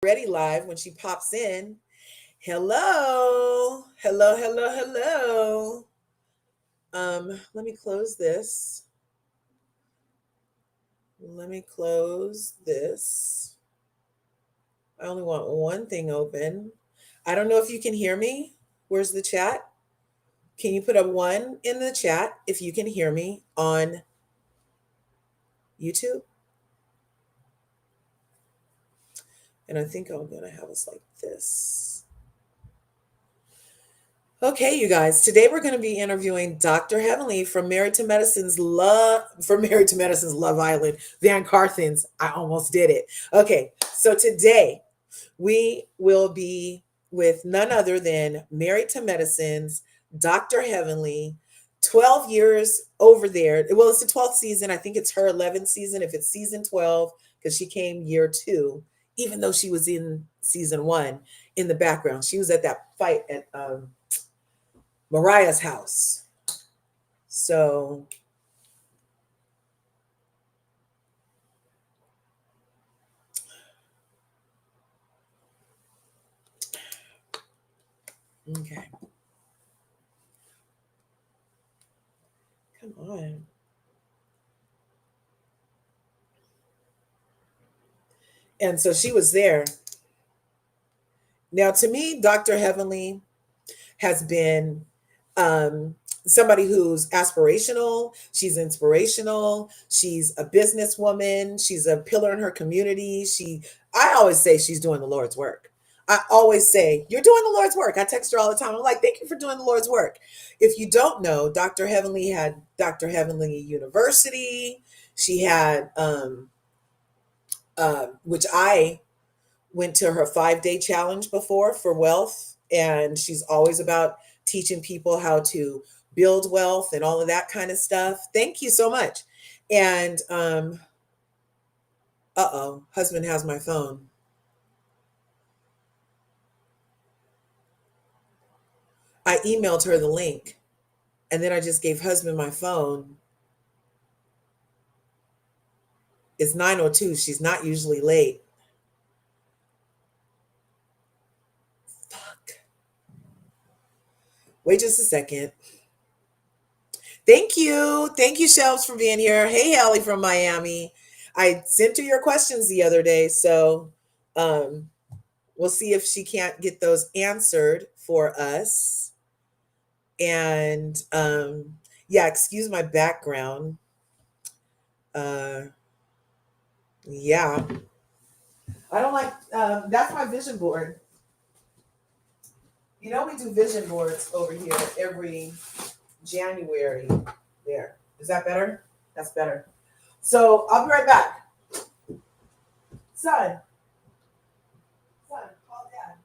Ready live when she pops in. Hello. Hello, hello, hello. Let me close this. Let me close this. I only want one thing open. I don't know if you can hear me. Where's the chat? Can you put a one in the chat if you can hear me on YouTube? And I think I'm going to have us like this. Okay, you guys. Today we're going to be interviewing Dr. Heavenly from Married to Medicine's Love Island, Van Carthens. I almost did it. Okay, so today we will be with none other than Married to Medicine's Dr. Heavenly. 12 years over there. Well, it's the 12th season. I think it's her 11th season if it's season 12 because she came year 2, even though she was in season 1 in the background. She was at that fight at Mariah's house. So okay. Come on. And so she was there. Now, to me, Dr. Heavenly has been somebody who's aspirational. She's inspirational. She's a businesswoman. She's a pillar in her community. I always say she's doing the Lord's work. I always say, you're doing the Lord's work. I text her all the time. I'm like, thank you for doing the Lord's work. If you don't know, Dr. Heavenly had Dr. Heavenly University. She had, which I went to her 5-day challenge before for wealth. And she's always about teaching people how to build wealth and all of that kind of stuff. Thank you so much. And husband has my phone. I emailed her the link and then I just gave husband my phone. It's 9:02. She's not usually late. Fuck. Wait just a second. Thank you. Thank you, Shelves, for being here. Hey, Hallie from Miami. I sent her your questions the other day, so um, we'll see if she can't get those answered for us. And yeah, excuse my background. Uh, yeah, I don't like. That's my vision board. You know, we do vision boards over here every January. There. Is that better? That's better. So I'll be right back. Son, son, call dad.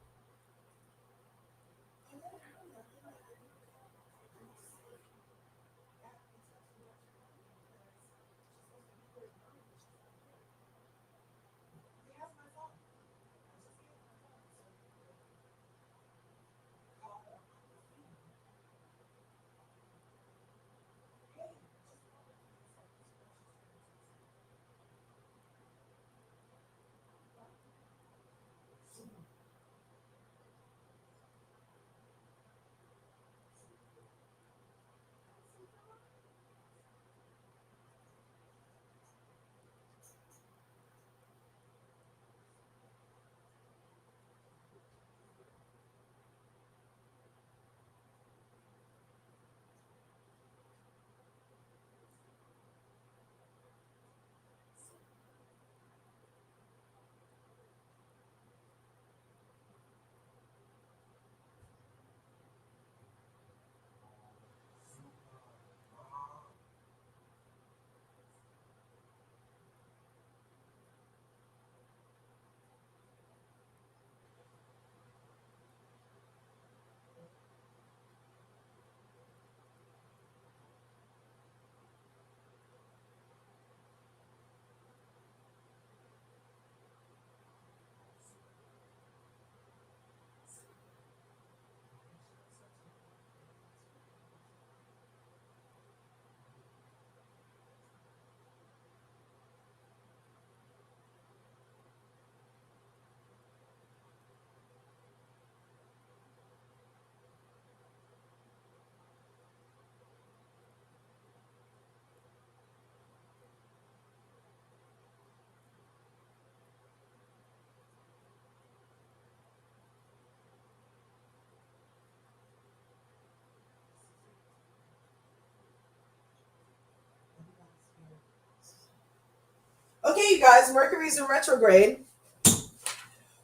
Okay, you guys, Mercury's in retrograde.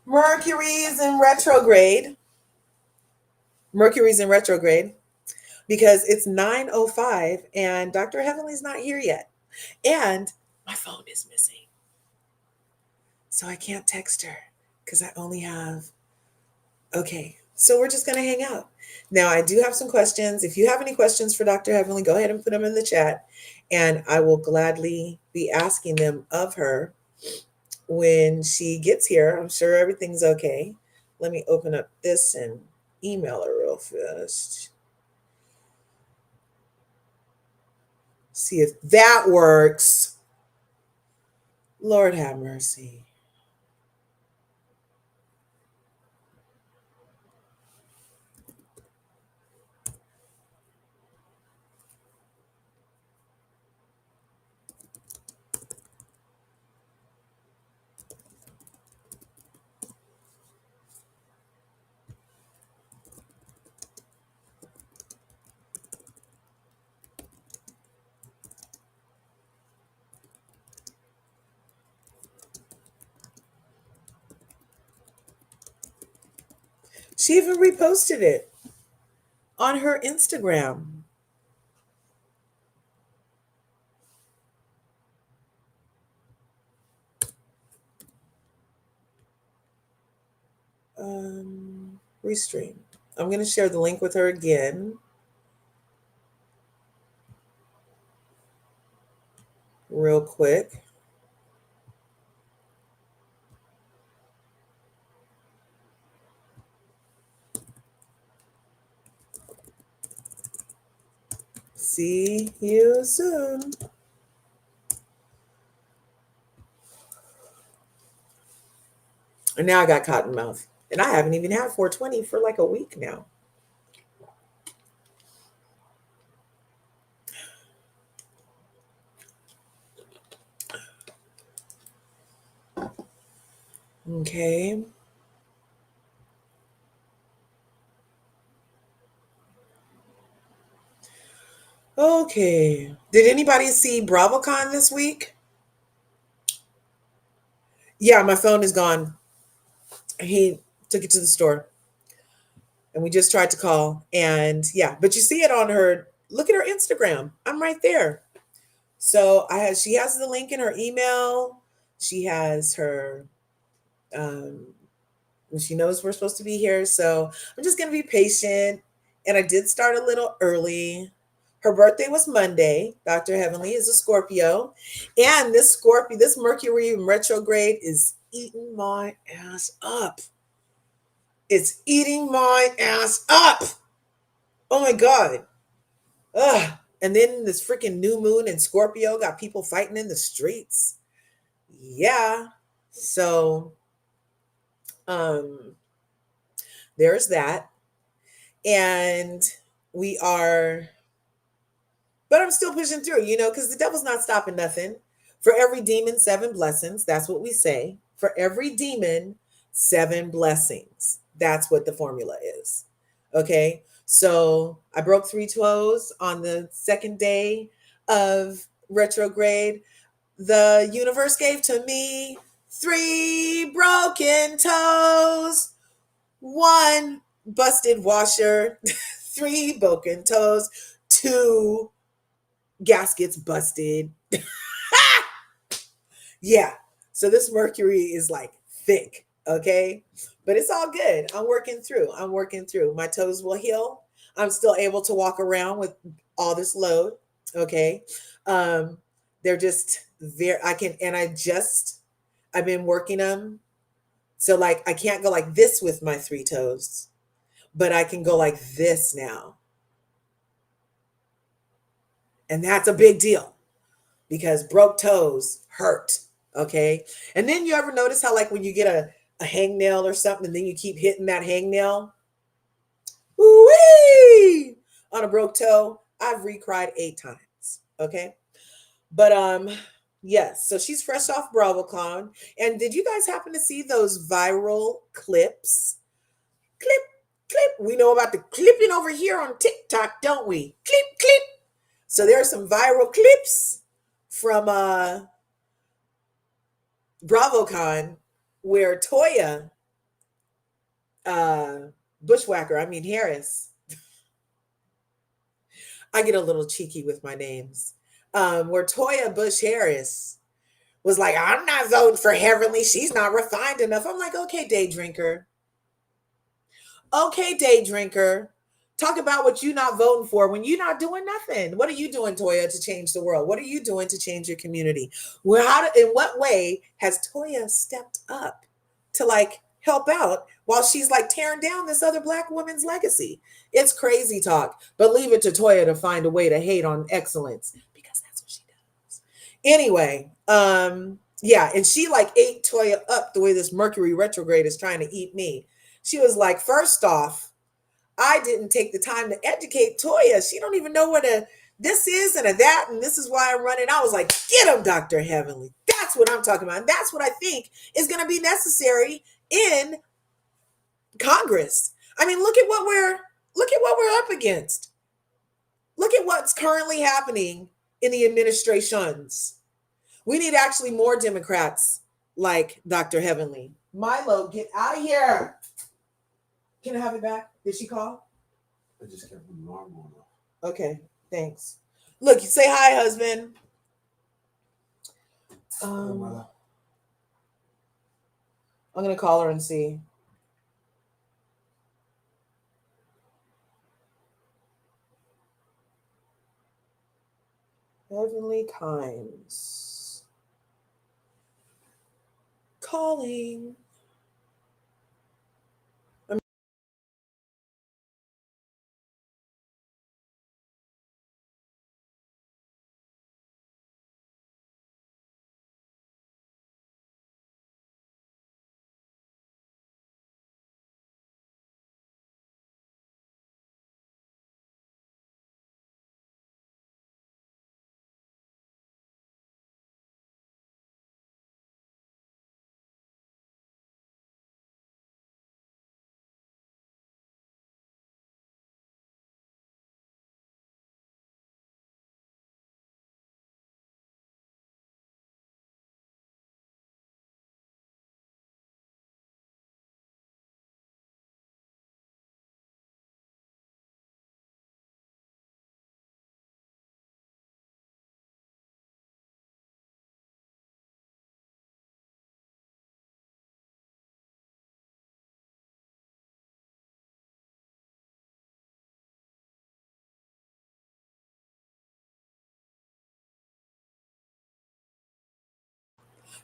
Mercury's in retrograde. Mercury's in retrograde because it's 9:05 and Dr. Heavenly's not here yet. And my phone is missing. So I can't text her because I only have. Okay, so we're just going to hang out. Now, I do have some questions. If you have any questions for Dr. Heavenly, go ahead and put them in the chat, and I will gladly be asking them of her when she gets here. I'm sure everything's okay. Let me open up this and email her real fast. See if that works. Lord have mercy. She even reposted it on her Instagram. Restream. I'm going to share the link with her again, real quick. See you soon. And now I got cotton mouth. And I haven't even had 420 for like a week now. Okay. Okay. Did anybody see BravoCon this week? Yeah, my phone is gone. He took it to the store and we just tried to call. And yeah, but you see it on her. Look at her Instagram. I'm right there. So she has the link in her email. She has her um she knows we're supposed to be here. So I'm just gonna be patient. And I did start a little early. Her birthday was Monday. Dr. Heavenly is a Scorpio. And this Mercury in retrograde is eating my ass up. It's eating my ass up. Oh my God. Ugh. And then this freaking new moon in Scorpio got people fighting in the streets. Yeah. So um there's that. And we are, but I'm still pushing through, because the devil's not stopping nothing. For every demon, seven blessings. That's what we say. For every demon, seven blessings. That's what the formula is. Okay. So I broke three toes on the second day of retrograde. The universe gave to me three broken toes, one busted washer, three broken toes, two gaskets busted. Yeah. So this Mercury is like thick. Okay. But it's all good. I'm working through. My toes will heal. I'm still able to walk around with all this load. Okay. Um, they're just very, I've been working them. So like, I can't go like this with my three toes, but I can go like this now. And that's a big deal because broke toes hurt. Okay. And then you ever notice how, like, when you get a hangnail or something, and then you keep hitting that hangnail? Woo-wee! On a broke toe, I've recried 8 times. Okay. But yes, so she's fresh off BravoCon. And did you guys happen to see those viral clips? Clip, clip. We know about the clipping over here on TikTok, don't we? Clip, clip. So there are some viral clips from BravoCon, where Toya, uh, Bushwhacker, I mean Harris, I get a little cheeky with my names, where Toya Bush Harris was like, I'm not voting for Heavenly. She's not refined enough. I'm like, okay, day drinker. Okay, day drinker. Talk about what you're not voting for when you're not doing nothing. What are you doing, Toya, to change the world? What are you doing to change your community? Well, in what way has Toya stepped up to like help out while she's like tearing down this other black woman's legacy? It's crazy talk, but leave it to Toya to find a way to hate on excellence because that's what she does. Anyway, yeah, and she like ate Toya up the way this Mercury retrograde is trying to eat me. She was like, first off, I didn't take the time to educate Toya. She don't even know what a this is and a that, and this is why I'm running. I was like, get him, Dr. Heavenly. That's what I'm talking about. And that's what I think is going to be necessary in Congress. I mean, look at what we're up against. Look at what's currently happening in the administrations. We need actually more Democrats like Dr. Heavenly. Milo, get out of here. Can I have it back? Did she call? I just kept the alarm going off. Okay, thanks. Look, say hi, husband. I'm gonna call her and see. Heavenly Times. Calling.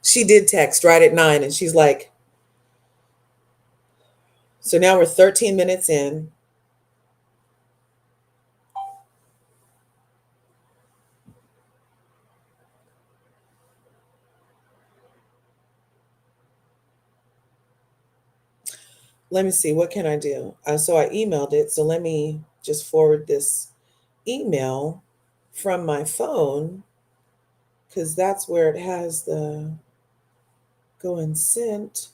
She did text right at 9, and she's like, so now we're 13 minutes in. Let me see, what can I do? So I emailed it. So let me just forward this email from my phone because that's where it has the go and sent.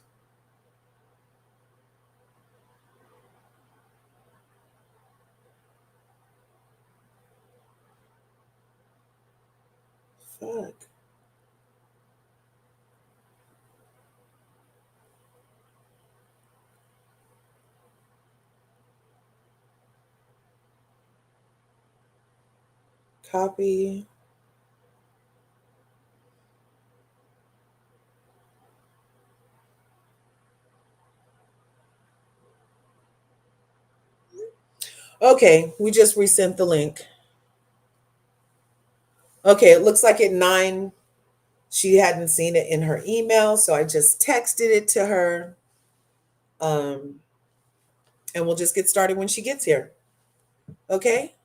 Fuck. Copy. Okay, we just resent the link. Okay, it looks like at 9 she hadn't seen it in her email, so I just texted it to her. Um, and we'll just get started when she gets here. Okay?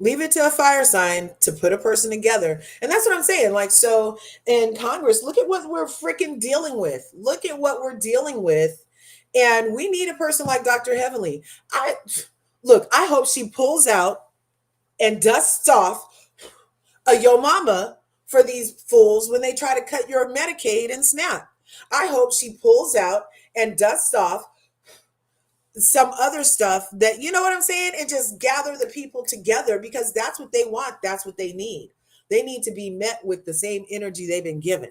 Leave it to a fire sign to put a person together. And that's what I'm saying. Like, so in Congress, look at what we're freaking dealing with. Look at what we're dealing with. And we need a person like Dr. Heavenly. I hope she pulls out and dusts off a yo mama for these fools when they try to cut your Medicaid and SNAP. I hope she pulls out and dusts off some other stuff that, you know what I'm saying, and just gather the people together because that's what they want. That's what they need. They need to be met with the same energy they've been given.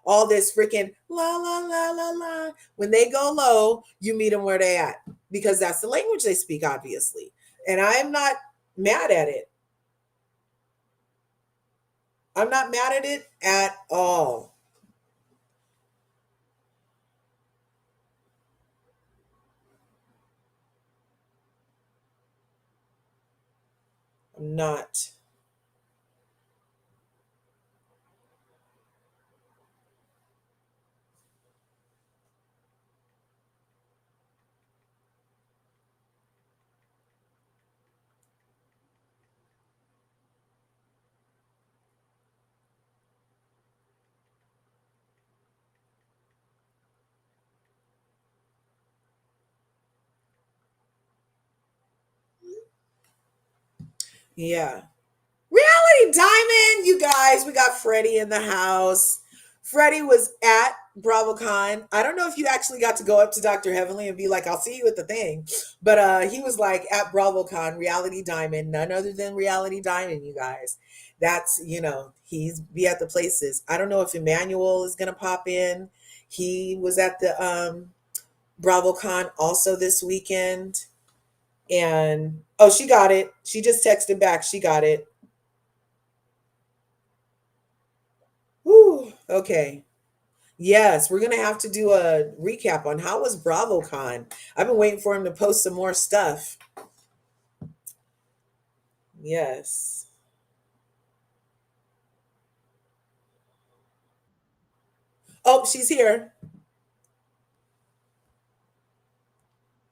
all this freaking la la la la la. When they go low, you meet them where they at because that's the language they speak, obviously. And I'm not mad at it. I'm not mad at it at all. I'm not. Yeah. Reality Diamond, you guys, we got Freddie in the house. Freddie was at BravoCon. I don't know if you actually got to go up to Dr. Heavenly and be like, I'll see you at the thing. But he was like at BravoCon, Reality Diamond, none other than Reality Diamond, you guys. That's, he's be at the places. I don't know if Emmanuel is gonna pop in. He was at the BravoCon also this weekend. And oh, she got it. She just texted back. She got it. Whew, okay. Yes, we're gonna have to do a recap on how was BravoCon. I've been waiting for him to post some more stuff. Yes. Oh, she's here.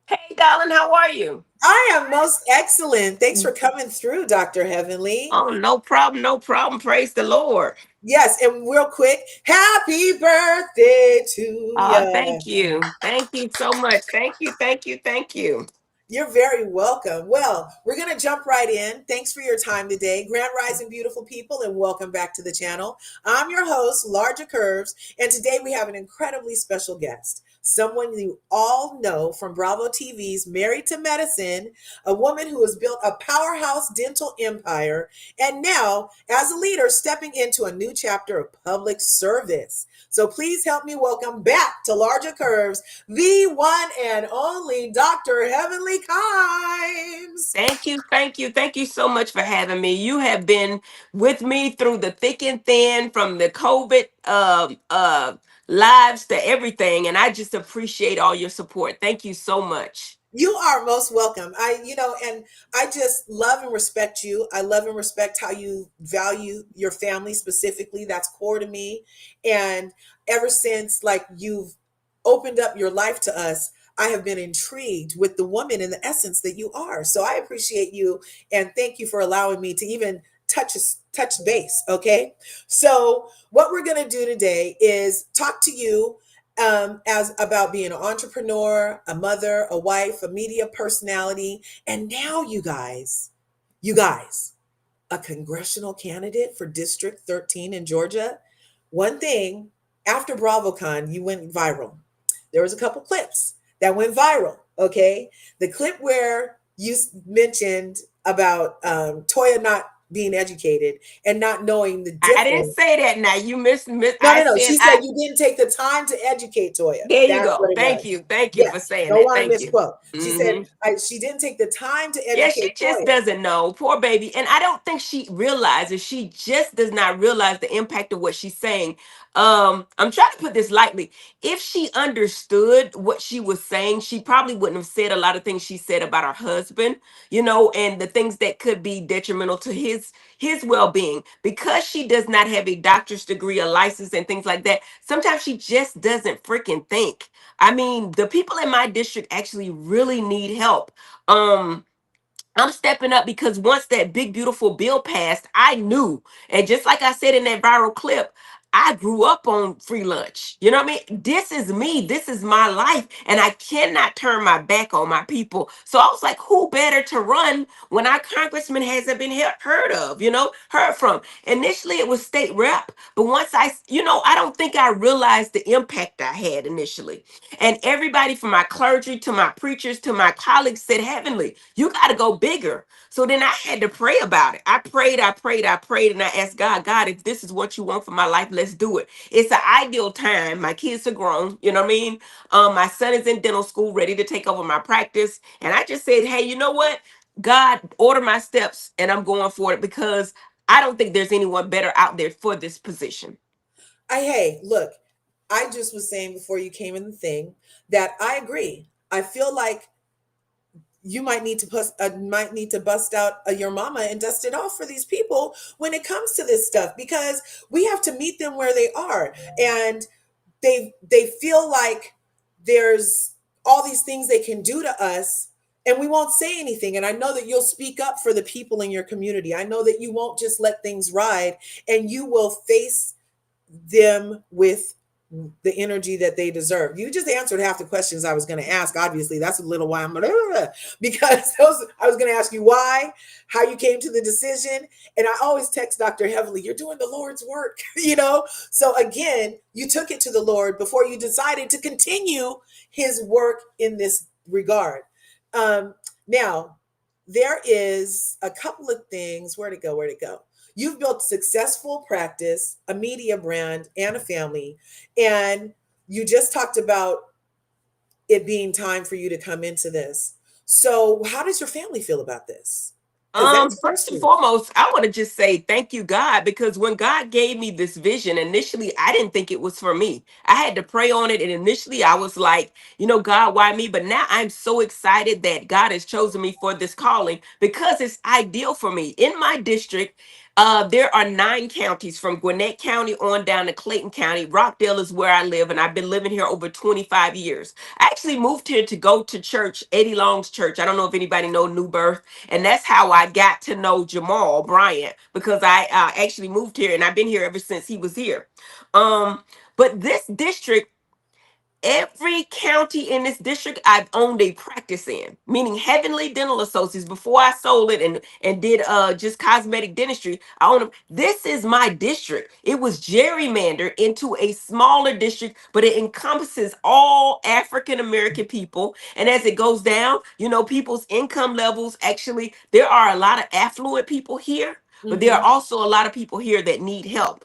Hey, darling, how are you? I am most excellent. Thanks for coming through, Dr. Heavenly. Oh, no problem, no problem. Praise the Lord. Yes, and real quick, happy birthday to Thank you. you. Thank you so much. Thank you, thank you, thank you. You're very welcome. Well, we're going to jump right in. Thanks for your time today. Grand Rising, beautiful people, and welcome back to the channel. I'm your host, Larger Curves, and today we have an incredibly special guest. Someone you all know from Bravo TV's Married to Medicine, a woman who has built a powerhouse dental empire, and now, as a leader, stepping into a new chapter of public service. So please help me welcome back to Larger Curves the one and only Dr. Heavenly Kimes. Thank you, thank you, thank you so much for having me. You have been with me through the thick and thin, from the COVID lives to everything, and I just appreciate all your support. Thank you so much. You are most welcome. And I just love and respect you. I love and respect how you value your family specifically. That's core to me. And ever since like you've opened up your life to us, I have been intrigued with the woman and the essence that you are. So I appreciate you and thank you for allowing me to even touch base. Okay. So what we're gonna do today is talk to you as about being an entrepreneur, a mother, a wife, a media personality, and now you guys, a congressional candidate for District 13 in Georgia. One thing, after BravoCon, you went viral. There was a couple clips that went viral. Okay, the clip where you mentioned about Toya not being educated and not knowing the I didn't difference. say that. Now you miss. No, I no, no. said She said I. you didn't take the time to educate Toya. There you That's what go. it was. Thank you for Yes. saying Don't that. want to Thank you. misquote. She said Hmm. she didn't take the time to Yeah, she educate just Toya. doesn't know. Poor baby. And I don't think she realizes, she just does not realize the impact of what she's saying. I'm trying to put this lightly. If she understood what she was saying, she probably wouldn't have said a lot of things she said about her husband, and the things that could be detrimental to his well-being. Because she does not have a doctor's degree, a license, and things like that, sometimes she just doesn't freaking think. I mean, the people in my district actually really need help. um I'm stepping up because once that big beautiful bill passed, I knew. And just like I said in that viral clip, I grew up on free lunch. You know what I mean? This is me. This is my life. And I cannot turn my back on my people. So I was like, who better to run when our congressman hasn't been heard of, heard from? Initially, it was state rep. But once I don't think I realized the impact I had initially. And everybody from my clergy to my preachers to my colleagues said, Heavenly, you got to go bigger. So then I had to pray about it. I prayed, and I asked God, if this is what you want for my life, let's do it. It's an ideal time. My kids are grown, you know what I mean? My son is in dental school, ready to take over my practice. And I just said, hey, you know what? God, order my steps, and I'm going for it because I don't think there's anyone better out there for this position. Hey, look, I just was saying before you came in the thing that I agree. I feel like you might need to bust out your mama and dust it off for these people when it comes to this stuff, because we have to meet them where they are, and they feel like there's all these things they can do to us, and we won't say anything. And I know that you'll speak up for the people in your community. I know that you won't just let things ride, and you will face them with the energy that they deserve. You just answered half the questions I was going to ask. Obviously, that's a little why I'm because I was going to ask you why, how you came to the decision, and I always text Dr. Heavily, "You're doing the Lord's work," you know. So again, you took it to the Lord before you decided to continue His work in this regard. Now, there is a couple of things. Where to go? Where to go? You've built successful practice, a media brand, and a family. And you just talked about it being time for you to come into this. So, how does your family feel about this? Because that's First first and news. foremost, I want to just say thank you, God, because when God gave me this vision, initially I didn't think it was for me. I had to pray on it, and initially I was like, God, why me? But now I'm so excited that God has chosen me for this calling because it's ideal for me. In my district, there are 9 counties from Gwinnett County on down to Clayton County. Rockdale is where I live, and I've been living here over 25 years. I actually moved here to go to church, Eddie Long's church. I don't know if anybody know New Birth, and that's how I got to know Jamal Bryant, because I actually moved here and I've been here ever since he was here. Um, but this district, every county in this district I've owned a practice in, meaning Heavenly Dental Associates. Before I sold it and did just cosmetic dentistry, I own them. This is my district. It was gerrymandered into a smaller district, but it encompasses all African American people. And as it goes down, people's income levels, actually, there are a lot of affluent people here, but there are Mm-hmm. also a lot of people here that need help.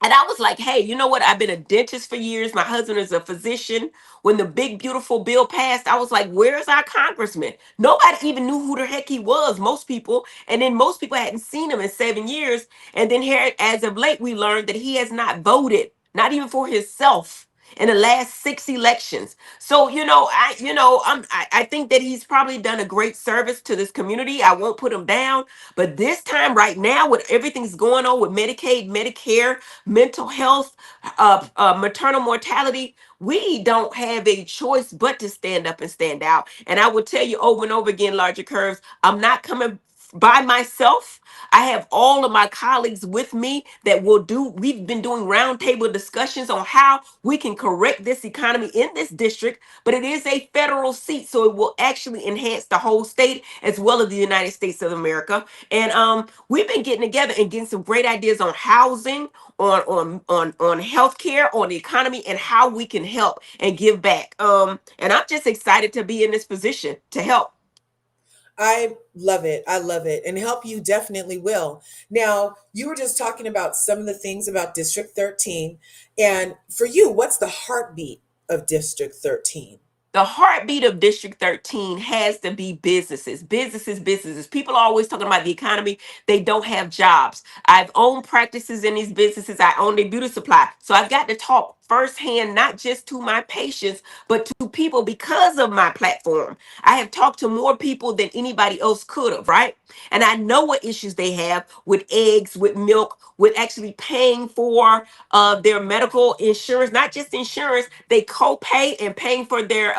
And I was like, hey, you know what? I've been a dentist for years. My husband is a physician. When the big, beautiful bill passed, I was like, where's our congressman? Nobody even knew who the heck he was, most people. And then most people hadn't seen him in 7 years. And then here, as of late, we learned that he has not voted, not even for himself, in the last 6 elections. So, I think that he's probably done a great service to this community. I won't put him down. But this time, right now, with everything's going on with Medicaid, Medicare, mental health, maternal mortality, we don't have a choice but to stand up and stand out. And I will tell you over and over again, Larger Curves, I'm not coming by myself. I have all of my colleagues with me that we've been doing roundtable discussions on how we can correct this economy in this district, but it is a federal seat, so it will actually enhance the whole state as well as the United States of America. And we've been getting together and getting some great ideas on housing, on healthcare, on the economy, and how we can help and give back. And I'm just excited to be in this position to help. I love it. I love it. And help you definitely will. Now, you were just talking about some of the things about District 13. And for you, what's the heartbeat of District 13? The heartbeat of District 13 has to be businesses, businesses, businesses. People are always talking about the economy. They don't have jobs. I've owned practices in these businesses. I own a beauty supply. So I've got to talk firsthand, not just to my patients, but to people because of my platform. I have talked to more people than anybody else could have, right? And I know what issues they have with eggs, with milk, with actually paying for their medical insurance, not just insurance, they co-pay and paying for their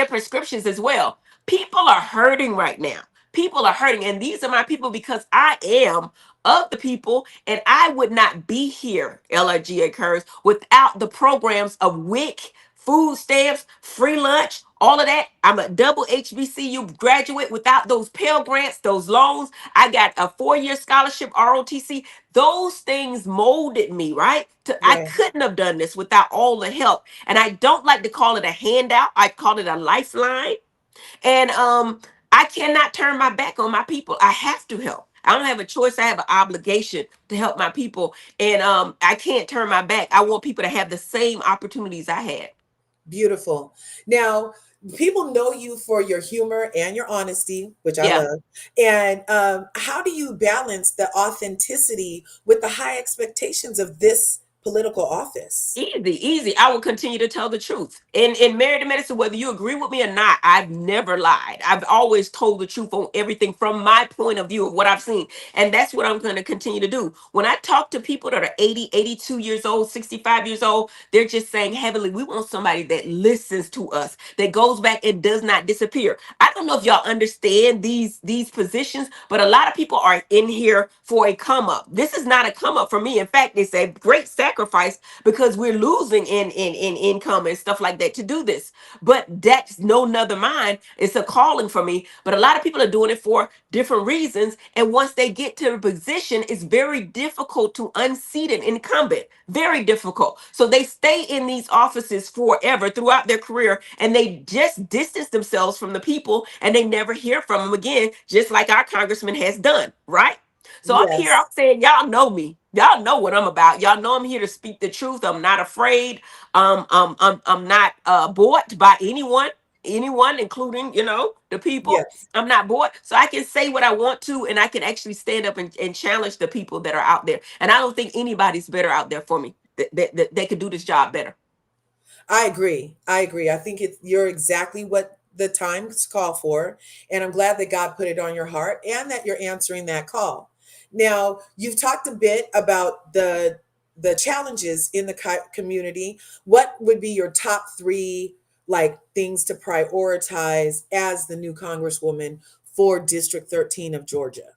prescriptions as well. People are hurting right now. People are hurting, and these are my people because I am of the people, and I would not be here, LRG occurs, without the programs of WIC, food stamps, free lunch, all of that. I'm a double HBCU graduate. Without those Pell Grants, those loans, I got a 4-year scholarship, ROTC. Those things molded me, right? I Right. couldn't have done this without all the help. And I don't like to call it a handout. I call it a lifeline. And I cannot turn my back on my people. I have to help. I don't have a choice. I have an obligation to help my people. And I can't turn my back. I want people to have the same opportunities I had. Beautiful. Now, people know you for your humor and your honesty, which I Yeah. love. And how do you balance the authenticity with the high expectations of this political office? Easy, easy. I will continue to tell the truth. In Married to Medicine, whether you agree with me or not, I've never lied. I've always told the truth on everything from my point of view of what I've seen. And that's what I'm going to continue to do. When I talk to people that are 80, 82 years old, 65 years old, they're just saying, Heavenly, we want somebody that listens to us, that goes back and does not disappear. I don't know if y'all understand these positions, but a lot of people are in here for a come up. This is not a come up for me. In fact, it's a great sacrifice because we're losing in income and stuff like that to do this. But that's no nother mind. It's a calling for me. But a lot of people are doing it for different reasons. And once they get to the position, it's very difficult to unseat an incumbent. Very difficult. So they stay in these offices forever throughout their career and they just distance themselves from the people and they never hear from them again, just like our congressman has done, right? So I'm here, I'm Yes. saying, y'all know me. Y'all know what I'm about. Y'all know I'm here to speak the truth. I'm not afraid. I'm not bought by anyone, including, the people. Yes. I'm not bought. So I can say what I want to, and I can actually stand up and challenge the people that are out there. And I don't think anybody's better out there for me. That they could do this job better. I agree. I agree. I think you're exactly what the times call for, and I'm glad that God put it on your heart and that you're answering that call. Now, you've talked a bit about the challenges in the community. What would be your top 3 like things to prioritize as the new congresswoman for District 13 of Georgia?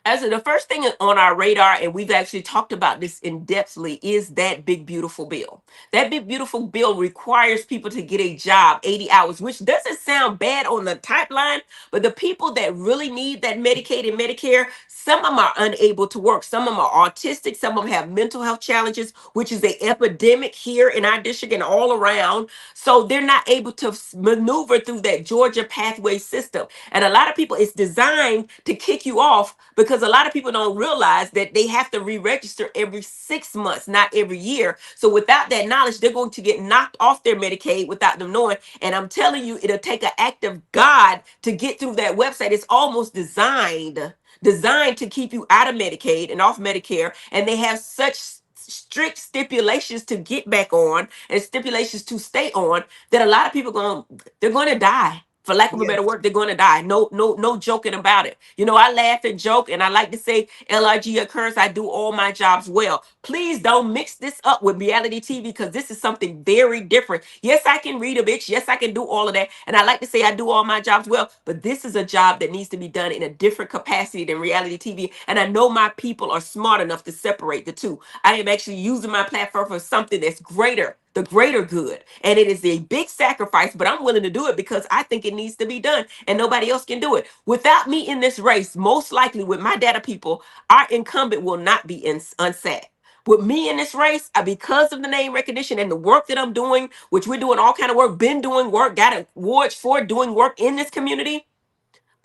As the first thing on our radar, and we've actually talked about this in depthly, is that big beautiful bill. That big beautiful bill requires people to get a job 80 hours, which doesn't sound bad on the top line, but the people that really need that Medicaid and Medicare, some of them are unable to work. Some of them are autistic. Some of them have mental health challenges, which is an epidemic here in our district and all around. So they're not able to maneuver through that Georgia pathway system. And a lot of people, it's designed to kick you off because a lot of people don't realize that they have to re-register every 6 months, not every year. So without that knowledge, they're going to get knocked off their Medicaid without them knowing. And I'm telling you, it'll take an act of God to get through that website. It's almost designed to keep you out of Medicaid and off Medicare. And they have such strict stipulations to get back on and stipulations to stay on that a lot of people they're going to die. For lack of a better Yes. word, they're going to die. No, no, no joking about it. I laugh and joke, and I like to say LRG occurs. I do all my jobs well. Please don't mix this up with reality TV because this is something very different. Yes, I can read a bitch. Yes, I can do all of that. And I like to say I do all my jobs well, but this is a job that needs to be done in a different capacity than reality TV. And I know my people are smart enough to separate the two. I am actually using my platform for something that's greater, the greater good. And it is a big sacrifice, but I'm willing to do it because I think it needs to be done and nobody else can do it. Without me in this race, most likely with my data people, our incumbent will not be unsat. With me in this race, because of the name recognition and the work that I'm doing, which we're doing all kind of work, been doing work, got awards for doing work in this community,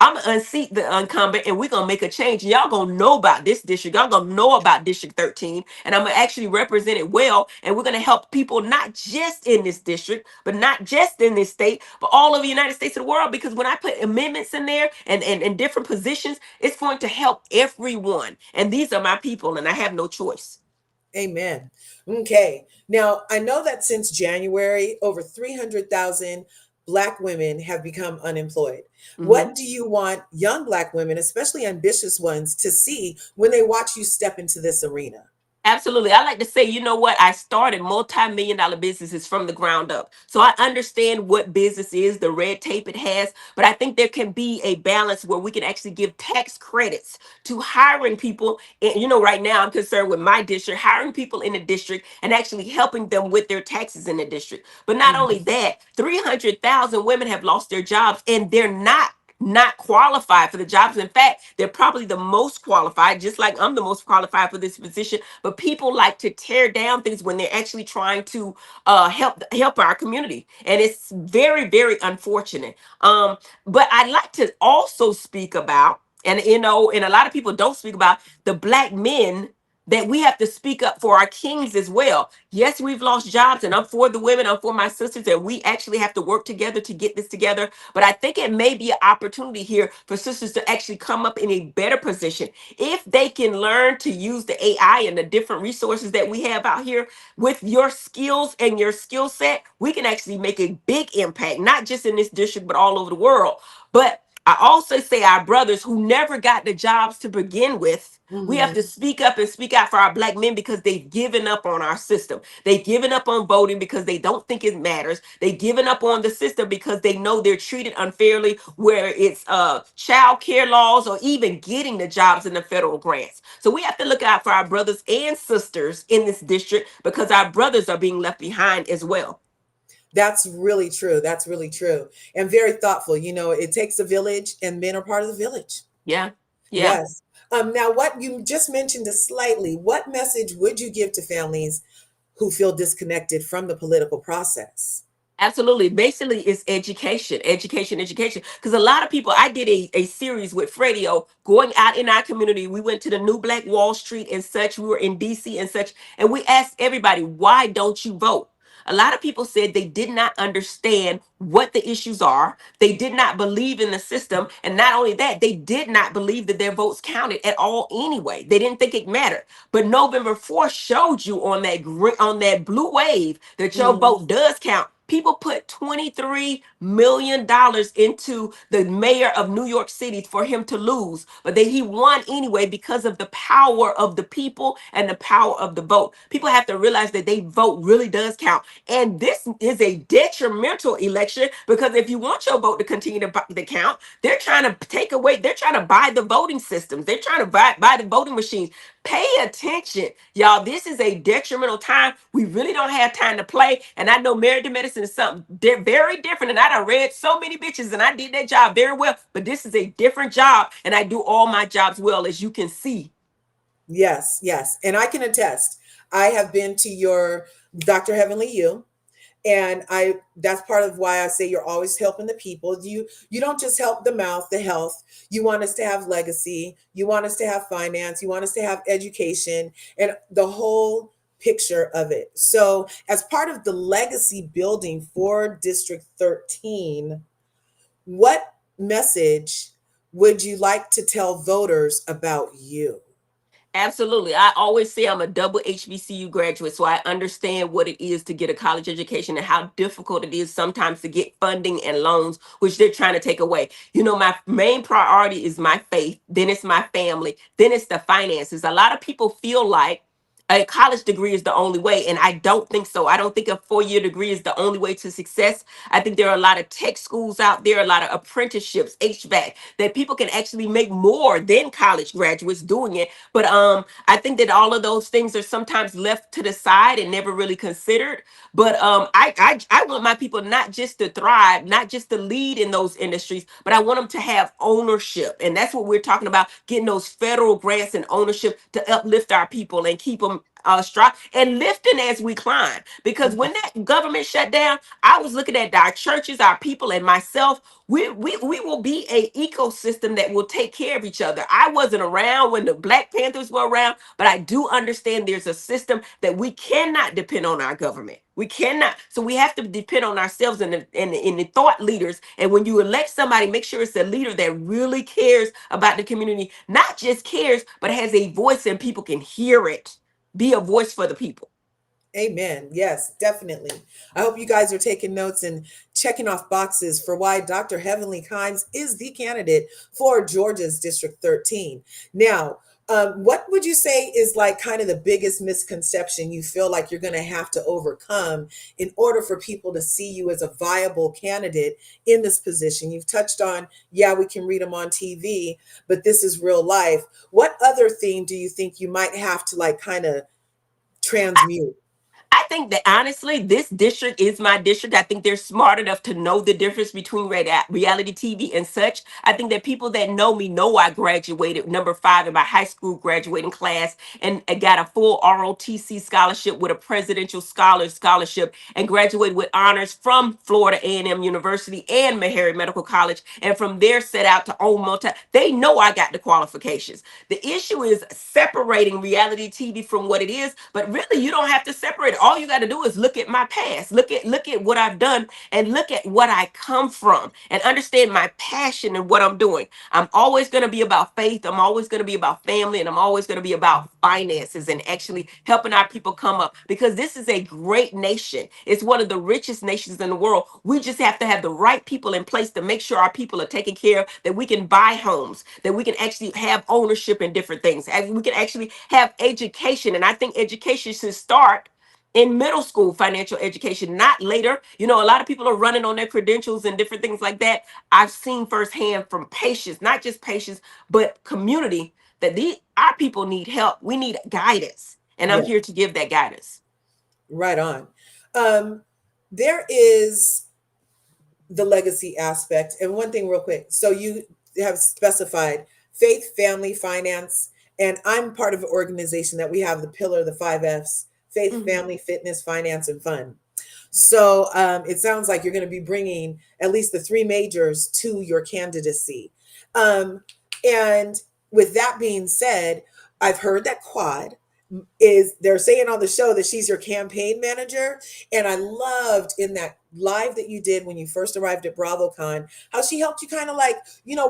I'm gonna unseat the incumbent and we're gonna make a change. Y'all gonna know about this district. Y'all gonna know about District 13. And I'm gonna actually represent it well. And we're gonna help people not just in this district, but not just in this state, but all over the United States of the world. Because when I put amendments in there and different positions, it's going to help everyone. And these are my people, and I have no choice. Amen. Okay. Now, I know that since January, over 300,000 Black women have become unemployed. Mhm. What do you want young Black women, especially ambitious ones, to see when they watch you step into this arena? Absolutely. I like to say, you know what? I started multi-million dollar businesses from the ground up. So I understand what business is, the red tape it has, but I think there can be a balance where we can actually give tax credits to hiring people. And, right now I'm concerned with my district, hiring people in the district and actually helping them with their taxes in the district. But not only Mhm. that, 300,000 women have lost their jobs and they're not qualified for the jobs. In fact, they're probably the most qualified, just like I'm the most qualified for this position. But people like to tear down things when they're actually trying to help our community, and it's very, very unfortunate. But I'd like to also speak about And and a lot of people don't speak about the black men that we have to speak up for our kings as well. Yes, we've lost jobs, and I'm for the women, I'm for my sisters, and we actually have to work together to get this together. But I think it may be an opportunity here for sisters to actually come up in a better position. If they can learn to use the AI and the different resources that we have out here with your skills and your skill set, we can actually make a big impact, not just in this district, but all over the world. But I also say our brothers who never got the jobs to begin with, we have Mhm. to speak up and speak out for our black men because they've given up on our system. They've given up on voting because they don't think it matters. They've given up on the system because they know they're treated unfairly, where it's child care laws or even getting the jobs in the federal grants. So we have to look out for our brothers and sisters in this district because our brothers are being left behind as well. That's really true. That's really true. And very thoughtful. You know, it takes a village, and men are part of the village. Yeah. Yeah. Yes. Now, what you just mentioned is slightly, what message would you give to families who feel disconnected from the political process? Absolutely. Basically, it's education, education, education. Because a lot of people, I did a series with Fredio going out in our community. We went to the New Black Wall Street and such. We were in DC and such. And we asked everybody, why don't you vote? A lot of people said they did not understand what the issues are. They did not believe in the system. And not only that, they did not believe that their votes counted at all anyway. They didn't think it mattered. But November 4th showed you on that on that blue wave that your Mhm. vote does count. People put $23 million into the mayor of New York City for him to lose, but then he won anyway because of the power of the people and the power of the vote. People have to realize that they vote really does count. And this is a detrimental election because if you want your vote to continue to count, they're trying to take away, they're trying to buy the voting systems, they're trying to buy the voting machines. Pay attention, y'all. This is a detrimental time. We really don't have time to play. And I know married to medicine is something very different. And I done read so many bitches and I did that job very well. But this is a different job. And I do all my jobs well, as you can see. Yes, yes. And I can attest. I have been to your Dr. Heavenly You, and I that's part of why I say you're always helping the people. You don't just help the mouth, the health. You want us to have legacy, you want us to have finance, you want us to have education, and the whole picture of it. So as part of the legacy building for District 13, what message would you like to tell voters about you? Absolutely. I always say I'm a double HBCU graduate, so I understand what it is to get a college education and how difficult it is sometimes to get funding and loans, which they're trying to take away. My main priority is my faith, then it's my family, then it's the finances. A lot of people feel like a college degree is the only way, and I don't think so. I don't think a 4-year degree is the only way to success. I think there are a lot of tech schools out there, a lot of apprenticeships, HVAC, that people can actually make more than college graduates doing it. But I think that all of those things are sometimes left to the side and never really considered. But I want my people not just to thrive, not just to lead in those industries, but I want them to have ownership. And that's what we're talking about, getting those federal grants and ownership to uplift our people and keep them strong and lifting as we climb. Because when that government shut down, I was looking at our churches, our people, and myself. We will be a ecosystem that will take care of each other. I wasn't around when the Black Panthers were around, but I do understand there's a system that we cannot depend on our government. We cannot. So we have to depend on ourselves and the thought leaders. And when you elect somebody, make sure it's a leader that really cares about the community, not just cares, but has a voice and people can hear it. Be a voice for the people. Amen. Yes, definitely. I hope you guys are taking notes and checking off boxes for why Dr. Heavenly Kimes is the candidate for Georgia's District 13. Now, what would you say is like kind of the biggest misconception you feel like you're going to have to overcome in order for people to see you as a viable candidate in this position? You've touched on, yeah, we can read them on TV, but this is real life. What other thing do you think you might have to like kind of transmute? I think that honestly, this district is my district. I think they're smart enough to know the difference between reality TV and such. I think that people that know me know I graduated number 5 in my high school graduating class, and I got a full ROTC scholarship with a presidential scholarship, and graduated with honors from Florida A&M University and Meharry Medical College. And from there, set out to own multi. They know I got the qualifications. The issue is separating reality TV from what it is, but really you don't have to separate it. All you got to do is look at my past, look at what I've done, and look at what I come from, and understand my passion and what I'm doing. I'm always going to be about faith. I'm always going to be about family, and I'm always going to be about finances and actually helping our people come up, because this is a great nation. It's one of the richest nations in the world. We just have to have the right people in place to make sure our people are taken care of, that we can buy homes, that we can actually have ownership in different things, and we can actually have education. And I think education should start in middle school, financial education, not later. You know, a lot of people are running on their credentials and different things like that. I've seen firsthand from patients, not just patients, but community, that our people need help. We need guidance. And I'm Yeah, here to give that guidance. right on. Um, there is the legacy aspect. And one thing, real quick. So you have specified faith, family, finance, and I'm part of an organization that we have the pillar, the 5 F's: faith, Mhm. family, fitness, finance, and fun. So it sounds like you're going to be bringing at least the three majors to your candidacy. Um, and with that being said, I've heard that Quad is, they're saying on the show that she's your campaign manager. And I loved in that live that you did when you first arrived at BravoCon, how she helped you kind of like,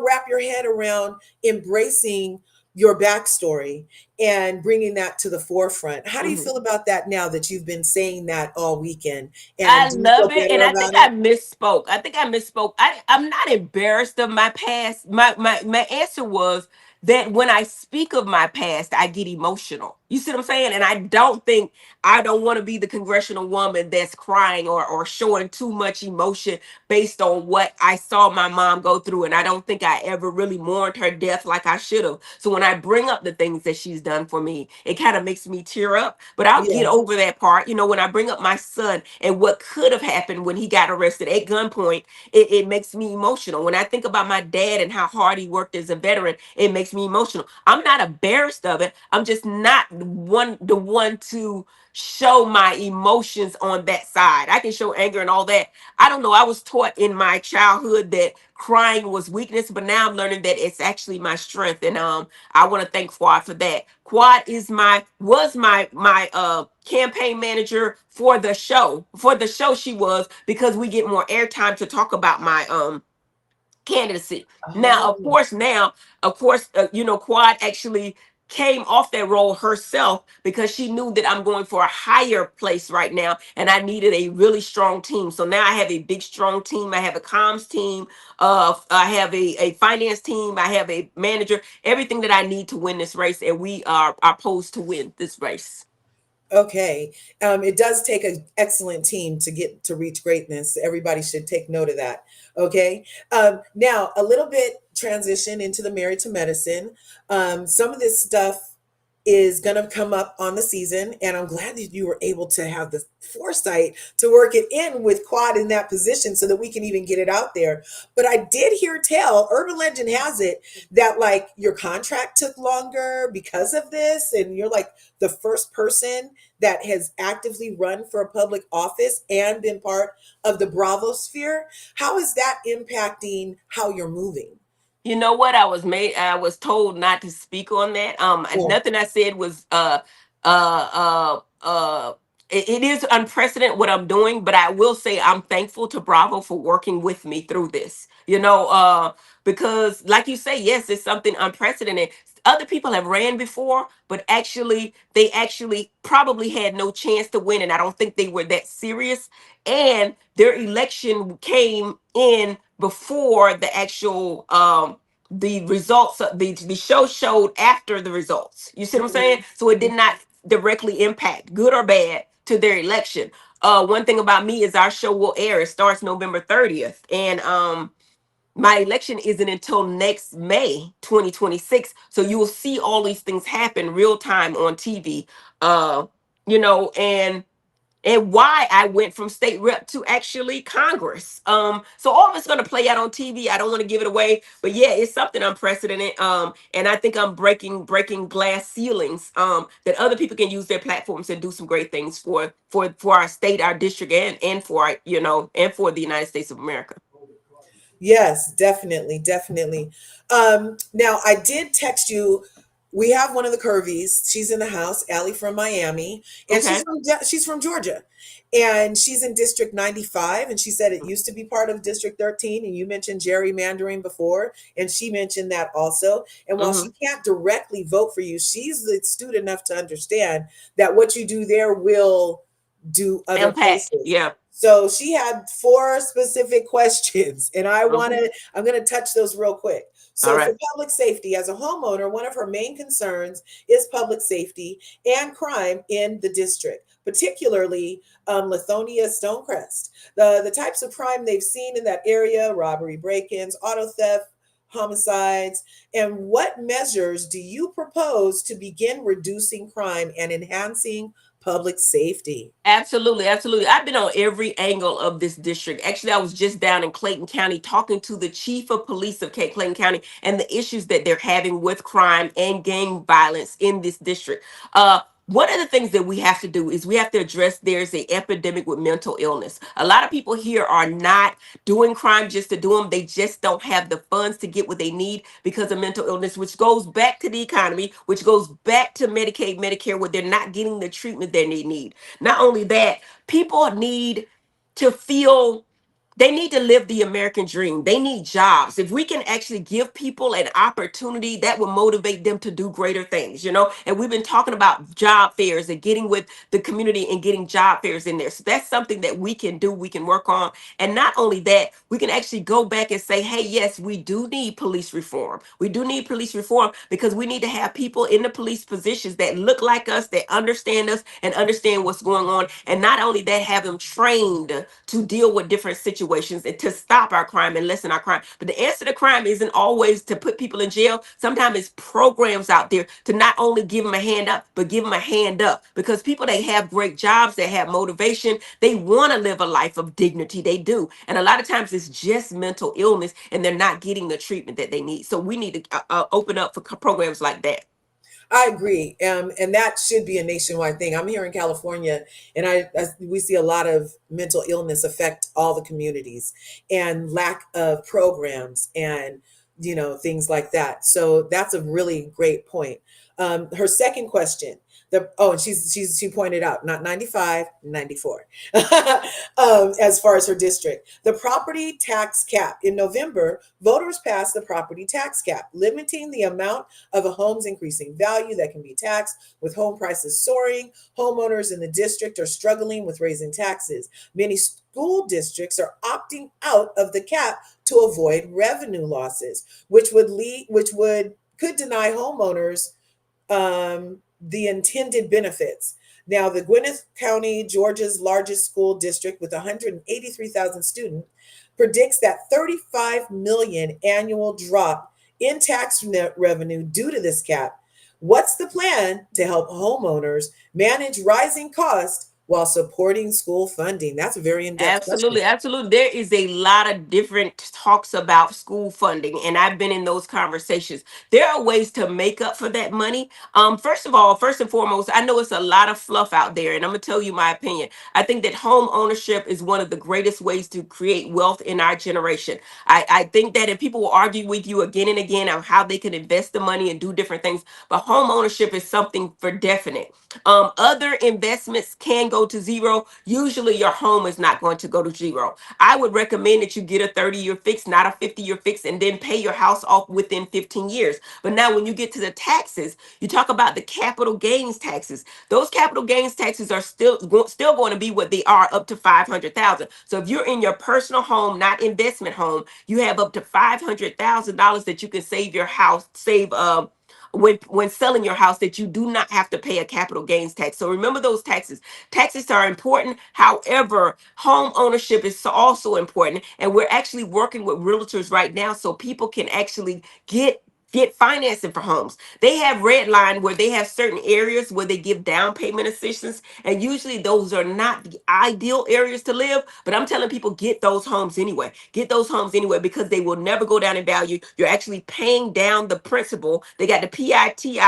wrap your head around embracing your backstory and bringing that to the forefront. How do you Mhm. feel about that now that you've been saying that all weekend? And I do you love feel it, and better I think about I it? misspoke. I'm not embarrassed of my past. My answer was that when I speak of my past, I get emotional. You see what I'm saying? And I don't want to be the congressional woman that's crying or showing too much emotion based on what I saw my mom go through. And I don't think I ever really mourned her death like I should have. So when I bring up the things that she's done for me, it kind of makes me tear up. But I'll get Yeah. over that part. You know, when I bring up my son and what could have happened when he got arrested at gunpoint, it makes me emotional. When I think about my dad and how hard he worked as a veteran, it makes me emotional. I'm not embarrassed of it. I'm just not the one to show my emotions on that side. I can show anger and all that. I don't know. I was taught in my childhood that crying was weakness, but now I'm learning that it's actually my strength. And I want to thank Quad for that. Quad was my campaign manager for the show. For the show she was, because we get more airtime to talk about my candidacy. Oh, Now, of course, Quad actually came off that role herself because she knew that I'm going for a higher place right now, and I needed a really strong team. So now I have a big, strong team. I have a comms team. I have a finance team. I have a manager. Everything that I need to win this race, and we are posed to win this race. okay. It does take an excellent team to get to reach greatness. Everybody should take note of that. Okay. Now, a little bit transition into the Married to Medicine. Some of this stuff is going to come up on the season, and I'm glad that you were able to have the foresight to work it in with Quad in that position so that we can even get it out there. But I did hear tell, urban legend has it, that like your contract took longer because of this, and you're like the first person that has actively run for a public office and been part of the Bravo sphere. How is that impacting how you're moving? You know what? I was told not to speak on that. Yeah. Nothing I said was uh it is unprecedented what I'm doing, but I will say I'm thankful to Bravo for working with me through this. Because like you say, yes, it's something unprecedented. Other people have ran before, but actually they actually probably had no chance to win, and I don't think they were that serious. And their election came in before the actual the results the show showed after the results. You see what I'm saying? So it did not directly impact, good or bad, to their election. One thing about me is our show will air. It starts November 30th, and my election isn't until next May 2026. So you will see all these things happen real time on TV. And and why I went from state rep to actually Congress. So all of it's going to play out on TV. I don't want to give it away, but yeah, it's something unprecedented. And I think I'm breaking glass ceilings. That other people can use their platforms and do some great things for our state, our district, and for our, and for the United States of America. Yes, definitely, definitely. Now I did text you. We have one of the curvies. She's in the house, Allie from Miami, and Okay. she's from Georgia, and she's in District 95. And she said it used to be part of District 13. And you mentioned gerrymandering before, and she mentioned that also. And while Mm-hmm. she can't directly vote for you, she's astute enough to understand that what you do there will do other Impact. places. Yeah. So she had four specific questions, and Mm-hmm. I'm going to touch those real quick. All So, right. for public safety, as a homeowner, one of her main concerns is public safety and crime in the district, particularly Lithonia Stonecrest. The types of crime they've seen in that area: robbery, break ins, auto theft, homicides. And what measures do you propose to begin reducing crime and enhancing public safety? Absolutely, absolutely. I've been on every angle of this district. Actually, I was just down in Clayton County talking to the chief of police of Clayton County and the issues that they're having with crime and gang violence in this district. One of the things that we have to do is we have to address there's a epidemic with mental illness. A lot of people here are not doing crime just to do them. They just don't have the funds to get what they need because of mental illness, which goes back to the economy, which goes back to Medicaid, Medicare, where they're not getting the treatment that they need. Not only that, people need to feel they need to live the American dream. They need jobs. If we can actually give people an opportunity, that will motivate them to do greater things, And we've been talking about job fairs and getting with the community and getting job fairs in there. So that's something that we can do, we can work on. And not only that, we can actually go back and say, hey, yes, we do need police reform. We do need police reform because we need to have people in the police positions that look like us and understand what's going on. And not only that, have them trained to deal with different situations and to stop our crime and lessen our crime. But the answer to crime isn't always to put people in jail. Sometimes it's programs out there to not only give them a hand up, but give them a hand up. Because people, they have great jobs, they have motivation, they want to live a life of dignity. They do. And a lot of times it's just mental illness and they're not getting the treatment that they need. So we need to open up for programs like that. I agree, and that should be a nationwide thing. I'm here in California, and we see a lot of mental illness affect all the communities, and lack of programs, and things like that. So that's a really great point. Her second question, and she pointed out not 95, 94. As far as her district, the property tax cap. In November, voters passed the property tax cap, limiting the amount of a home's increasing value that can be taxed. With home prices soaring, homeowners in the district are struggling with raising taxes. Many school districts are opting out of the cap to avoid revenue losses, which would could deny homeowners the intended benefits. Now, the Gwinnett County, Georgia's largest school district with 183,000 students, predicts that 35 million annual drop in tax net revenue due to this cap. What's the plan to help homeowners manage rising costs while supporting school funding? That's a very in-depth question. Absolutely, absolutely. There is a lot of different talks about school funding, and I've been in those conversations. There are ways to make up for that money. First of all, first and foremost, I know it's a lot of fluff out there, and I'm gonna tell you my opinion. I think that home ownership is one of the greatest ways to create wealth in our generation. I think that if people will argue with you again and again on how they can invest the money and do different things, but home ownership is something for definite. Other investments can go to zero. Usually, your home is not going to go to zero. I would recommend that you get a 30-year fix, not a 50-year fix, and then pay your house off within 15 years. But now, when you get to the taxes, you talk about the capital gains taxes. Those capital gains taxes are still going to be what they are up to 500,000. So if you're in your personal home, not investment home, you have up to $500,000 that you can save your house, save when selling your house, that you do not have to pay a capital gains tax. So remember those taxes. Taxes are important. However, home ownership is also important. And we're actually working with realtors right now so people can actually get get financing for homes. They have Redline where they have certain areas where they give down payment assistance, and usually those are not the ideal areas to live. But I'm telling people, get those homes anyway. Get those homes anyway because they will never go down in value. You're actually paying down the principal. They got the PITI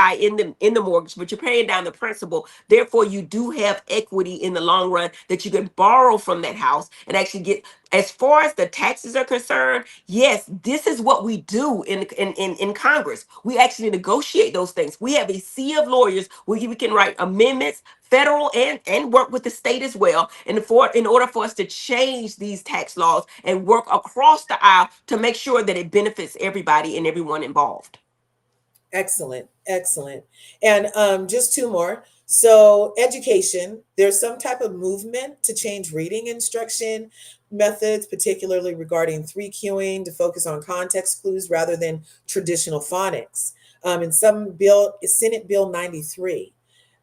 in the mortgage, but you're paying down the principal. Therefore, you do have equity in the long run that you can borrow from that house and actually get. As far as the taxes are concerned, yes, this is what we do in Congress. We actually negotiate those things. We have a sea of lawyers where we can write amendments, federal and work with the state as well, and in order for us to change these tax laws and work across the aisle to make sure that it benefits everybody and everyone involved. Excellent, excellent. And just two more. So, education, there's some type of movement to change reading instruction methods, particularly regarding three cueing to focus on context clues rather than traditional phonics. And some bill, Senate Bill 93,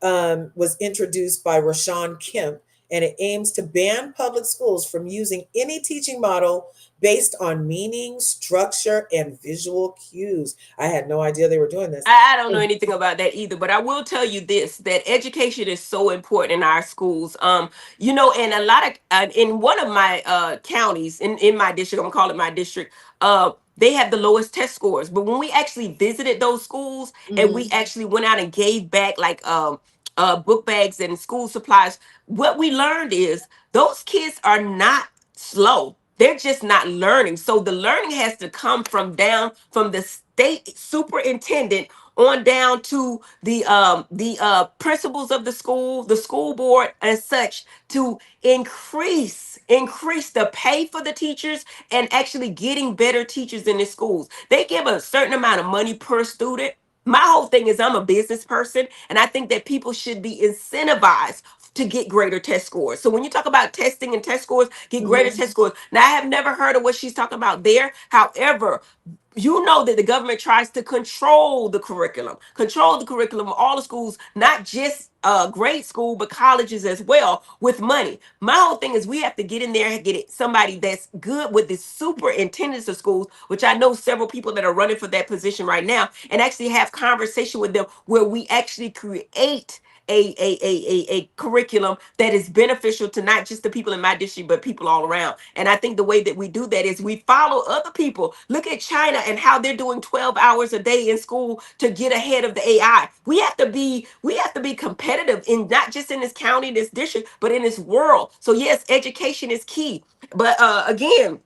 was introduced by Rashawn Kemp, and it aims to ban public schools from using any teaching model based on meaning, structure, and visual cues. I had no idea they were doing this. I don't know anything about that either, but I will tell you this: that education is so important in our schools. And a lot of in one of my counties in my district, I'm gonna call it my district. They have the lowest test scores, but when we actually visited those schools and we Mhm. actually went out and gave back like book bags and school supplies, what we learned is those kids are not slow. They're just not learning. So the learning has to come from down from the state superintendent on down to the principals of the school board and such, to increase the pay for the teachers and actually getting better teachers in the schools. They give a certain amount of money per student. My whole thing is I'm a business person, and I think that people should be incentivized to get greater test scores. So when you talk about testing and test scores, get greater Mhm. test scores. Now I have never heard of what she's talking about there. However, you know that the government tries to control the curriculum of all the schools, not just grade school but colleges as well, with money. My whole thing is we have to get in there and get it somebody that's good with the superintendents of schools, which I know several people that are running for that position right now, and actually have conversation with them where we actually create a curriculum that is beneficial to not just the people in my district but people all around. And I think the way that we do that is we follow other people. Look at China and how they're doing 12 hours a day in school to get ahead of the AI. We have to be competitive in not just in this county, this district, but in this world. So yes, education is key. But again,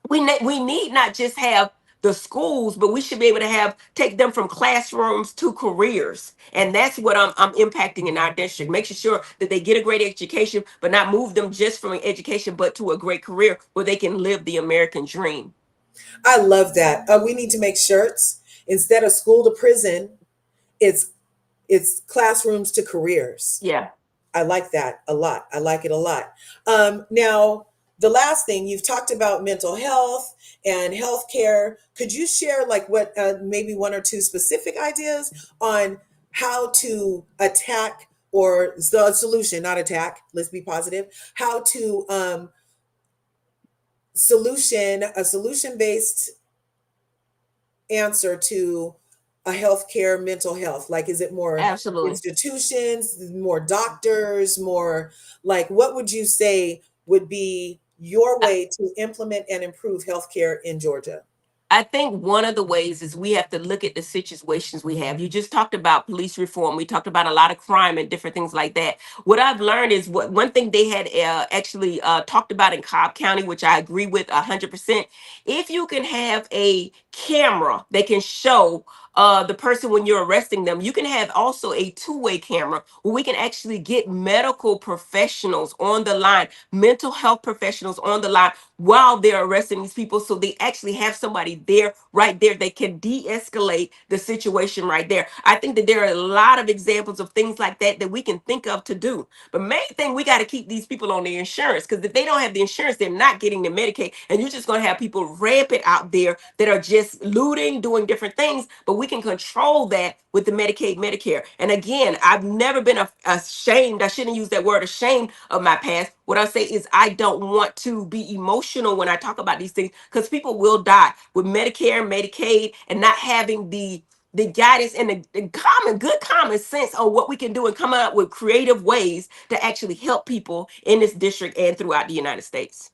we need not just have the schools, but we should be able to have take them from classrooms to careers, and that's what I'm impacting in our district, making sure that they get a great education, but not move them just from an education, but to a great career where they can live the American dream. I love that. We need to make shirts instead of school to prison. It's it's classrooms to careers. Yeah, I like that a lot. I like it a lot. Now, the last thing you've talked about mental health and healthcare. Could you share like what maybe one or two specific ideas on how to attack or the solution, not attack. Let's be positive. How to solution a solution based answer to a healthcare mental health? Like, is it more absolutely. institutions, more doctors, more like what would you say would be your way to implement and improve healthcare in Georgia? I think one of the ways is we have to look at the situations we have. You just talked about police reform. We talked about a lot of crime and different things like that. What I've learned is what one thing they had actually talked about in Cobb County, which I agree with 100%. If you can have a camera that can show the person when you're arresting them, you can have also a two-way camera where we can actually get medical professionals on the line, mental health professionals on the line while they're arresting these people, so they actually have somebody there right there that can de-escalate the situation right there. I think that there are a lot of examples of things like that that we can think of to do. But main thing, we got to keep these people on the insurance, because if they don't have the insurance, they're not getting the Medicaid, and you're just going to have people rampant out there that are just looting, doing different things. But we can control that with the Medicaid, Medicare. And again, I've never been ashamed. I shouldn't use that word ashamed of my past. what I say is I don't want to be emotional when I talk about these things, because people will die with Medicare, Medicaid, and not having the guidance and the common good common sense on what we can do and come up with creative ways to actually help people in this district and throughout the United States.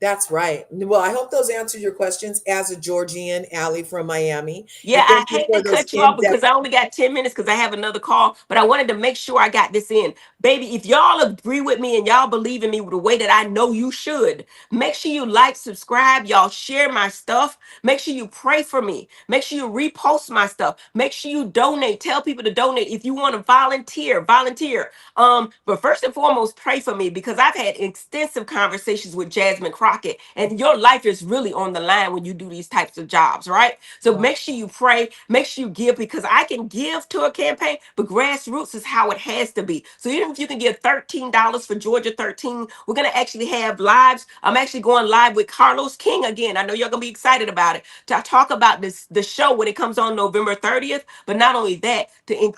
That's right. Well, I hope those answer your questions as a Georgian, Allie from Miami. Yeah, And I thank you hate for to those cut you off in-depth. because I only got 10 minutes because I have another call, but I wanted to make sure I got this in. Baby, if y'all agree with me and y'all believe in me the way that I know you should, make sure you like, subscribe, y'all share my stuff. Make sure you pray for me. Make sure you repost my stuff. Make sure you donate. Tell people to donate. If you want to volunteer, volunteer. But first and foremost, pray for me because I've had extensive conversations with Jasmine Crockett, and your life is really on the line when you do these types of jobs, right? So make sure you pray, make sure you give, because I can give to a campaign, but grassroots is how it has to be. So even if you can give $13 for Georgia 13, we're gonna actually have lives. I'm actually going live with Carlos King again. I know you're gonna be excited about it to talk about this the show when it comes on November 30th. But not only that, to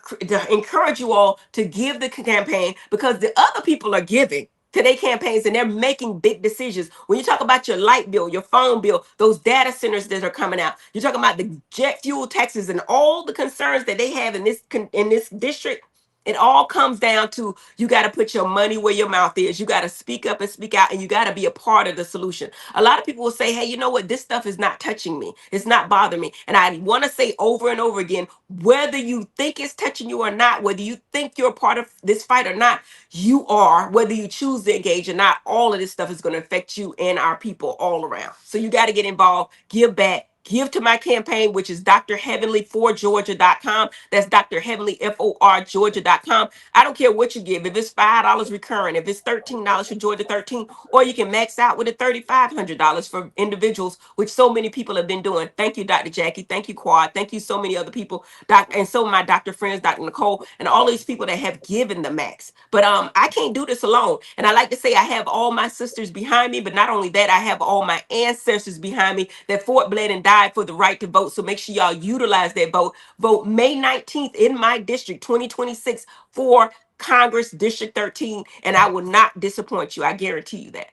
encourage you all to give the campaign because the other people are giving to their campaigns and they're making big decisions. When you talk about your light bill, your phone bill, those data centers that are coming out, you're talking about the jet fuel taxes and all the concerns that they have in in this district. It all comes down to you got to put your money where your mouth is. You got to speak up and speak out, and you got to be a part of the solution. A lot of people will say, hey, you know what? This stuff is not touching me. It's not bothering me. And I want to say over and over again, whether you think it's touching you or not, whether you think you're a part of this fight or not, you are. Whether you choose to engage or not, all of this stuff is going to affect you and our people all around. So you got to get involved, give back. Give to my campaign, which is drheavenlyforgeorgia.com. That's drheavenlyfor Georgia.com. I don't care what you give. If it's $5 recurring, if it's $13 for Georgia 13, or you can max out with a $3,500 for individuals, which so many people have been doing. Thank you, Dr. Jackie. Thank you, Quad. Thank you, so many other people, and so my doctor friends, Dr. Nicole, and all these people that have given the max. But I can't do this alone. And I like to say I have all my sisters behind me, but not only that, I have all my ancestors behind me that fought, bled, and died for the right to vote. So make sure y'all utilize that vote. Vote May 19th in my district, 2026, for Congress District 13, and I will not disappoint you. I guarantee you that.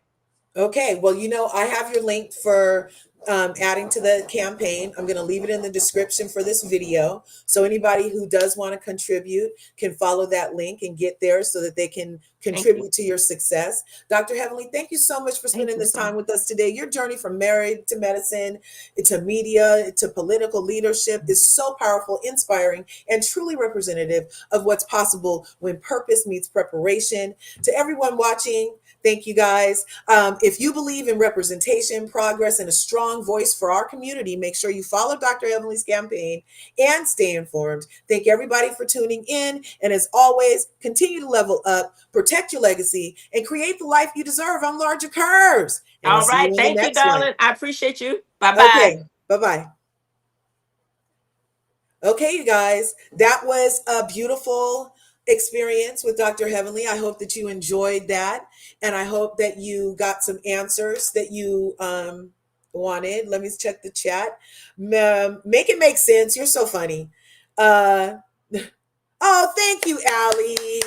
Okay, well, I have your link for adding to the campaign. I'm going to leave it in the description for this video. So anybody who does want to contribute can follow that link and get there so that they can Thank you. contribute to your success. Dr. Heavenly, thank you so much for Thank spending you this so time much. with us today. Your journey from married to medicine, to media, to political leadership is so powerful, inspiring, and truly representative of what's possible when purpose meets preparation. To everyone watching, thank you guys. If you believe in representation, progress, and a strong voice for our community, make sure you follow Dr. Heavenly's campaign and stay informed. Thank everybody for tuning in. And as always, continue to level up, protect your legacy, and create the life you deserve on larger curves. And we'll All see you right. in the Thank you, next one. darling. I appreciate you. Bye bye. Okay, bye bye. Okay, you guys, that was a beautiful experience with Dr. Heavenly. I hope that you enjoyed that. And I hope that you got some answers that you wanted. Let me check the chat. Make it make sense. You're so funny. Uh, oh, thank you, Allie.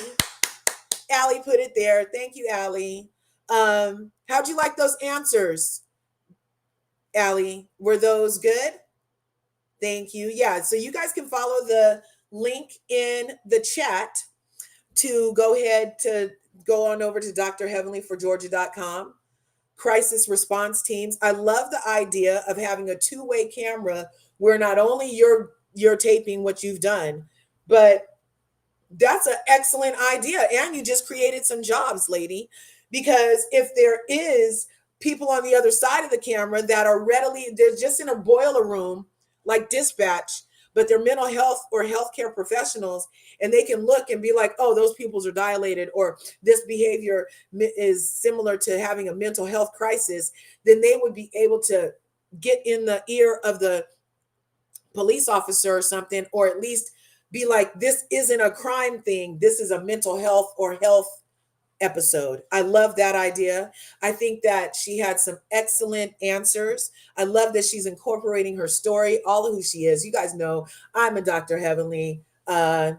Allie put it there. Thank you, Allie. How'd you like those answers, Allie? Were those good? Thank you. Yeah, so you guys can follow the link in the chat to go ahead to go on over to drheavenlyforgeorgia.com. Crisis response teams. I love the idea of having a two-way camera where not only you're taping what you've done, but that's an excellent idea. And you just created some jobs, lady. Because if there is people on the other side of the camera that are they're just in a boiler room like dispatch, but they're mental health or healthcare professionals, and they can look and be like, oh, those pupils are dilated, or this behavior is similar to having a mental health crisis, then they would be able to get in the ear of the police officer or something, or at least be like, this isn't a crime thing. This is a mental health or health episode. I love that idea. I think that she had some excellent answers. I love that she's incorporating her story, all of who she is. You guys know I'm a Dr. Heavenly. I'm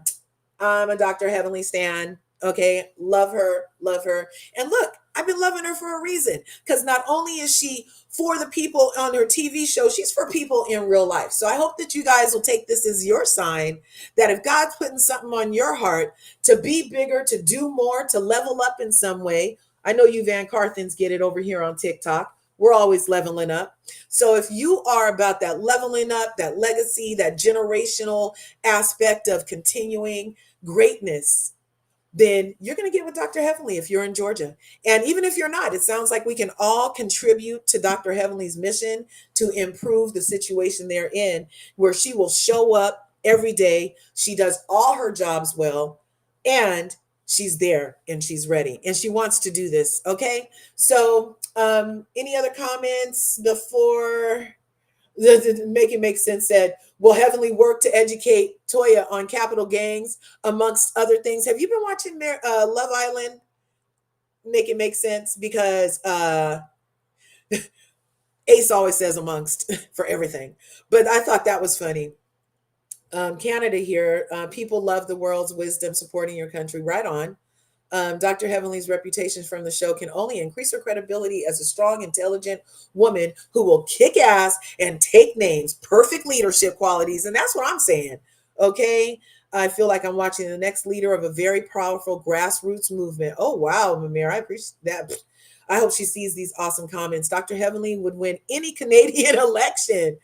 a Dr. Heavenly stan. Okay. Love her. Love her. And look, I've been loving her for a reason, because not only is she for the people on her TV show, she's for people in real life. So I hope that you guys will take this as your sign that if God's putting something on your heart to be bigger, to do more, to level up in some way. I know you Van Carthens get it over here on TikTok. We're always leveling up. So if you are about that leveling up, that legacy, that generational aspect of continuing greatness, then you're going to get with Dr. Heavenly if you're in Georgia. And even if you're not, it sounds like we can all contribute to Dr. Heavenly's mission to improve the situation they're in, where she will show up every day. She does all her jobs well, and she's there and she's ready and she wants to do this. Okay. So, any other comments before make it make sense? Said, will Heavenly work to educate Toya on capital gangs, amongst other things? Have you been watching Love Island? Make it make sense, because Ace always says amongst for everything. But I thought that was funny. Canada here, people love the world's wisdom supporting your country. Right on. Dr. Heavenly's reputation from the show can only increase her credibility as a strong, intelligent woman who will kick ass and take names. Perfect leadership qualities. And that's what I'm saying. Okay. I feel like I'm watching the next leader of a very powerful grassroots movement. Oh, wow, Mamir. I appreciate that. I hope she sees these awesome comments. Dr. Heavenly would win any Canadian election.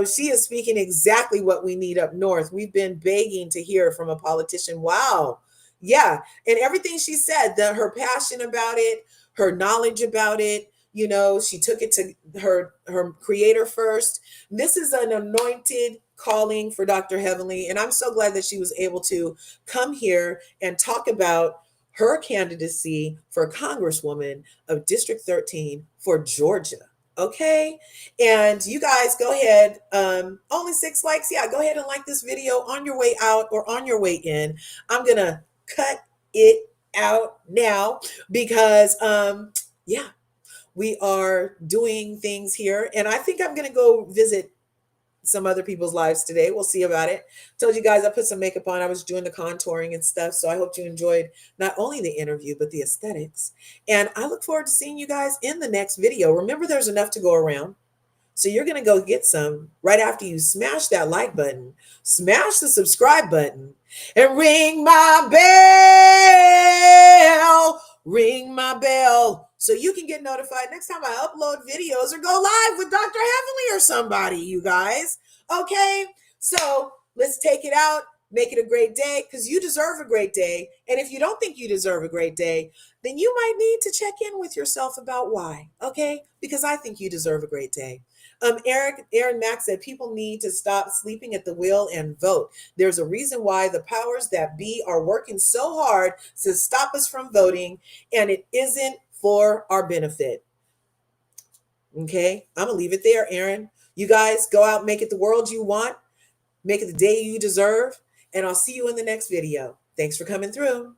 She is speaking exactly what we need up north. We've been begging to hear from a politician. Wow. Yeah. And everything she said, her passion about it, her knowledge about it, she took it to her creator first. This is an anointed calling for Dr. Heavenly. And I'm so glad that she was able to come here and talk about her candidacy for Congresswoman of District 13 for Georgia. Okay. And you guys go ahead. Only 6 likes. Yeah, go ahead and like this video on your way out or on your way in. I'm going to cut it out now because, yeah, we are doing things here. And I think I'm going to go visit some other people's lives today. We'll see about it. Told you guys I put some makeup on. I was doing the contouring and stuff. So I hope you enjoyed not only the interview, but the aesthetics. And I look forward to seeing you guys in the next video. Remember, there's enough to go around. So you're going to go get some right after you smash that like button, smash the subscribe button, and ring my bell. Ring my bell so you can get notified next time I upload videos or go live with Dr. Heavenly or somebody, you guys. Okay, so let's take it out. Make it a great day, because you deserve a great day. And if you don't think you deserve a great day, then you might need to check in with yourself about why. Okay, because I think you deserve a great day. Aaron Mack said people need to stop sleeping at the wheel and vote. There's a reason why the powers that be are working so hard to stop us from voting, and it isn't for our benefit. Okay, I'm gonna leave it there, Aaron. You guys go out, make it the world you want, make it the day you deserve, and I'll see you in the next video. Thanks for coming through.